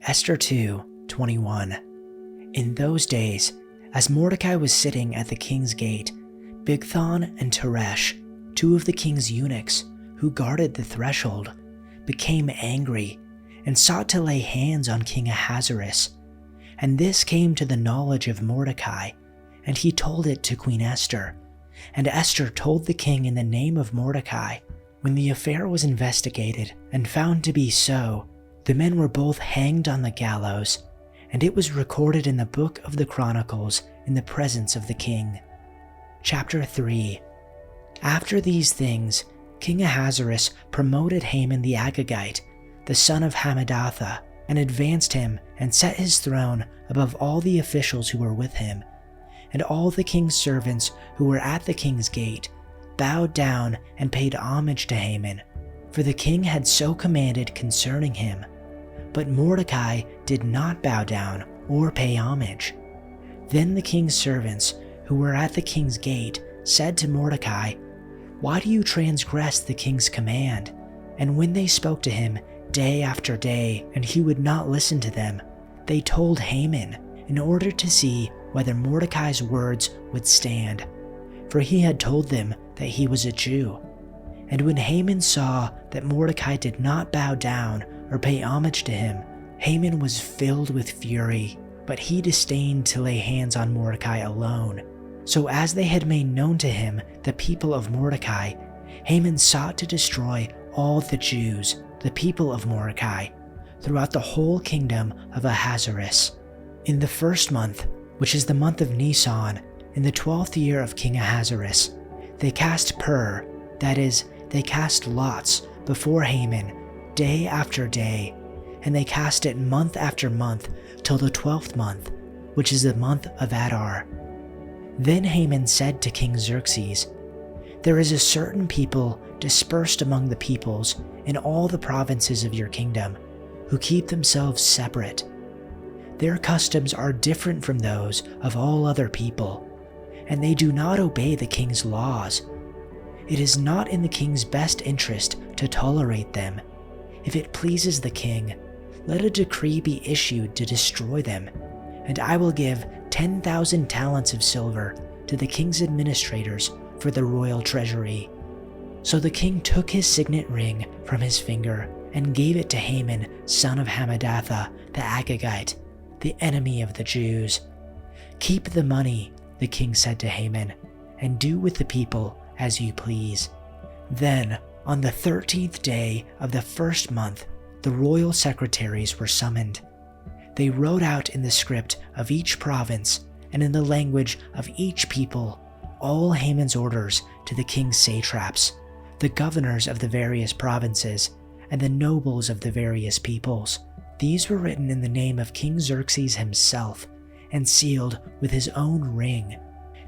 Esther 2:21. In those days, as Mordecai was sitting at the king's gate, Bigthan and Teresh, two of the king's eunuchs who guarded the threshold, became angry and sought to lay hands on King Ahasuerus. And this came to the knowledge of Mordecai, and he told it to Queen Esther. And Esther told the king in the name of Mordecai. When the affair was investigated and found to be so, the men were both hanged on the gallows, and it was recorded in the book of the Chronicles in the presence of the king. Chapter 3. After these things, King Ahasuerus promoted Haman the Agagite, the son of Hammedatha, and advanced him and set his throne above all the officials who were with him. And all the king's servants who were at the king's gate bowed down and paid homage to Haman, for the king had so commanded concerning him. But Mordecai did not bow down or pay homage. Then the king's servants who were at the king's gate said to Mordecai, "Why do you transgress the king's command?" And when they spoke to him day after day, and he would not listen to them, they told Haman in order to see whether Mordecai's words would stand, for he had told them that he was a Jew. And when Haman saw that Mordecai did not bow down or pay homage to him, Haman was filled with fury, but he disdained to lay hands on Mordecai alone. So as they had made known to him the people of Mordecai, Haman sought to destroy all the Jews, the people of Mordecai, throughout the whole kingdom of Ahasuerus. In the first month, which is the month of Nisan, in the 12th year of King Ahasuerus, they cast pur, that is, they cast lots before Haman day after day, and they cast it month after month till the 12th month, which is the month of Adar. Then Haman said to King Xerxes, "There is a certain people dispersed among the peoples in all the provinces of your kingdom, who keep themselves separate. Their customs are different from those of all other people, and they do not obey the king's laws. It is not in the king's best interest to tolerate them. If it pleases the king, let a decree be issued to destroy them, and I will give 10,000 talents of silver to the king's administrators for the royal treasury." So the king took his signet ring from his finger and gave it to Haman, son of Hammedatha, the Agagite, the enemy of the Jews. "Keep the money," the king said to Haman, "and do with the people as you please." Then, on the 13th day of the first month, the royal secretaries were summoned. They wrote out in the script of each province and in the language of each people all Haman's orders to the king's satraps, the governors of the various provinces, and the nobles of the various peoples. These were written in the name of King Xerxes himself and sealed with his own ring.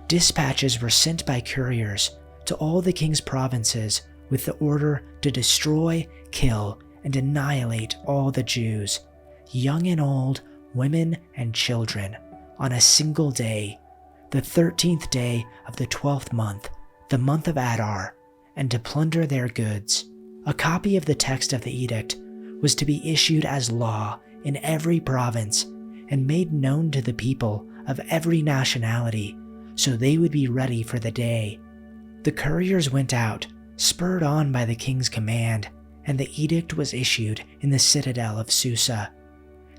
Dispatches were sent by couriers to all the king's provinces with the order to destroy, kill, and annihilate all the Jews, young and old, women and children, on a single day, the 13th day of the 12th month, the month of Adar, and to plunder their goods. A copy of the text of the edict was to be issued as law in every province and made known to the people of every nationality, so they would be ready for the day. The couriers went out, spurred on by the king's command, and the edict was issued in the citadel of Susa.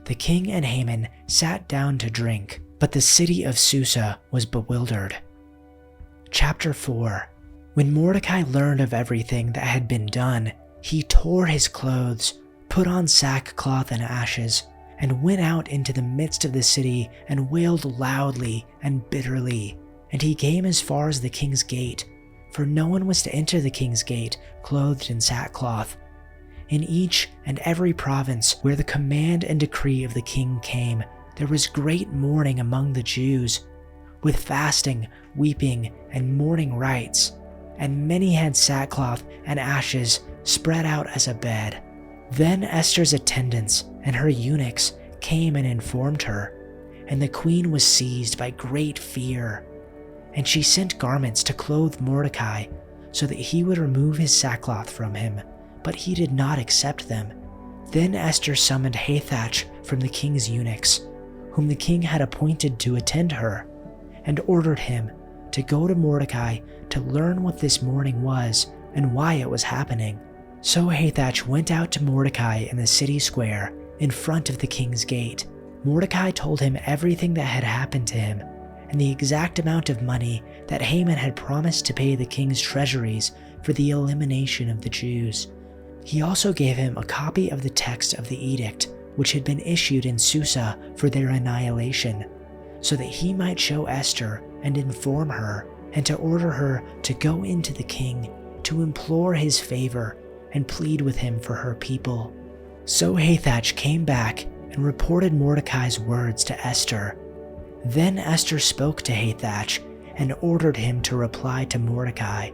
The king and Haman sat down to drink, but the city of Susa was bewildered. Chapter 4. When Mordecai learned of everything that had been done, he tore his clothes, put on sackcloth and ashes, and went out into the midst of the city and wailed loudly and bitterly. And he came as far as the king's gate, for no one was to enter the king's gate clothed in sackcloth. In each and every province where the command and decree of the king came, there was great mourning among the Jews, with fasting, weeping, and mourning rites, and many had sackcloth and ashes spread out as a bed. Then Esther's attendants and her eunuchs came and informed her, and the queen was seized by great fear. And she sent garments to clothe Mordecai, so that he would remove his sackcloth from him, but he did not accept them. Then Esther summoned Hathach from the king's eunuchs, whom the king had appointed to attend her, and ordered him to go to Mordecai to learn what this mourning was and why it was happening. So Hathach went out to Mordecai in the city square in front of the king's gate. Mordecai told him everything that had happened to him and the exact amount of money that Haman had promised to pay the king's treasuries for the elimination of the Jews. He also gave him a copy of the text of the edict which had been issued in Susa for their annihilation, so that he might show Esther and inform her, and to order her to go into the king to implore his favor and plead with him for her people. So Hathach came back and reported Mordecai's words to Esther. Then Esther spoke to Hathach and ordered him to reply to Mordecai.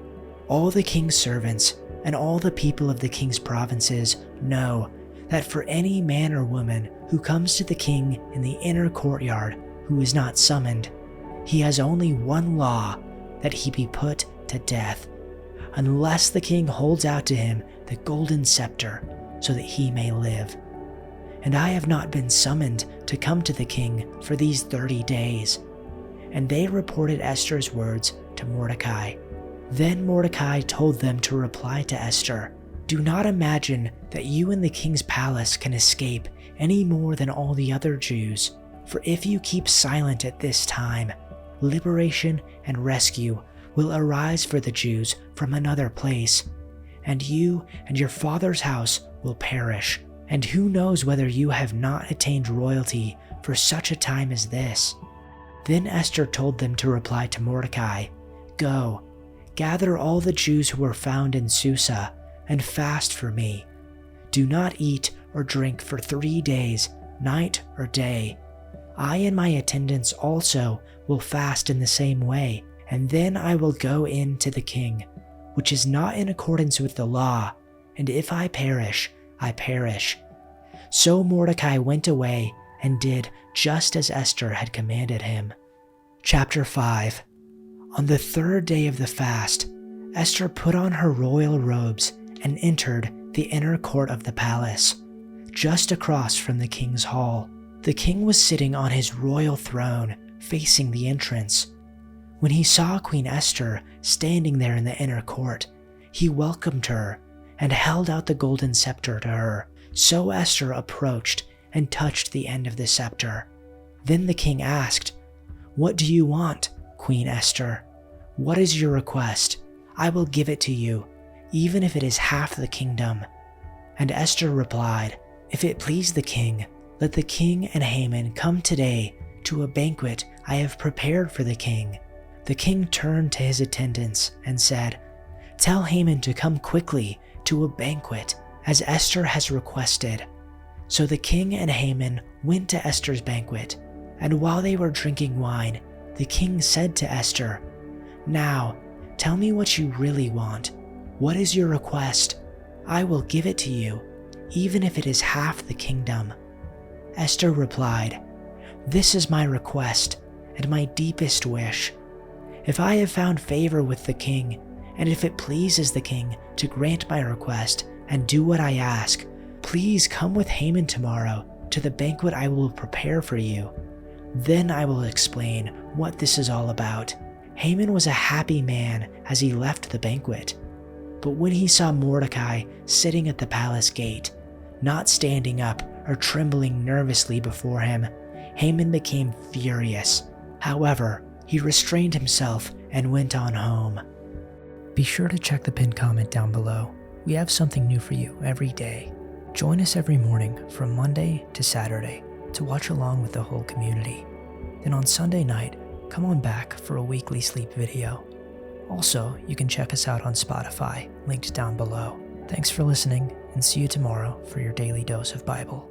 All the king's servants and all the people of the king's provinces know that for any man or woman who comes to the king in the inner courtyard who is not summoned, he has only one law, that he be put to death, unless the king holds out to him the golden scepter so that he may live. And I have not been summoned to come to the king for these 30 days. And they reported Esther's words to Mordecai. Then Mordecai told them to reply to Esther, "Do not imagine that you in the king's palace can escape any more than all the other Jews, for if you keep silent at this time, liberation and rescue will arise for the Jews from another place, and you and your father's house will perish. And who knows whether you have not attained royalty for such a time as this?" Then Esther told them to reply to Mordecai, "Go, gather all the Jews who are found in Susa, and fast for me. Do not eat or drink for 3 days, night or day. I and my attendants also will fast in the same way, and then I will go in to the king, which is not in accordance with the law, and if I perish, I perish." So Mordecai went away and did just as Esther had commanded him. Chapter 5. On the 3rd day of the fast, Esther put on her royal robes and entered the inner court of the palace, just across from the king's hall. The king was sitting on his royal throne, facing the entrance. When he saw Queen Esther standing there in the inner court, he welcomed her and held out the golden scepter to her. So Esther approached and touched the end of the scepter. Then the king asked, "What do you want, Queen Esther? What is your request? I will give it to you, even if it is half the kingdom." And Esther replied, "If it please the king, let the king and Haman come today to a banquet I have prepared for the king." The king turned to his attendants and said, "Tell Haman to come quickly to a banquet, as Esther has requested." So the king and Haman went to Esther's banquet, and while they were drinking wine, the king said to Esther, "Now, tell me what you really want. What is your request? I will give it to you, even if it is half the kingdom." Esther replied, "This is my request and my deepest wish. If I have found favor with the king, and if it pleases the king to grant my request and do what I ask, please come with Haman tomorrow to the banquet I will prepare for you. Then I will explain what this is all about." Haman was a happy man as he left the banquet. But when he saw Mordecai sitting at the palace gate, not standing up or trembling nervously before him, Haman became furious. However, he restrained himself and went on home. Be sure to check the pinned comment down below. We have something new for you every day. Join us every morning from Monday to Saturday to watch along with the whole community. Then on Sunday night, come on back for a weekly sleep video. Also, you can check us out on Spotify, linked down below. Thanks for listening, and see you tomorrow for your daily dose of Bible.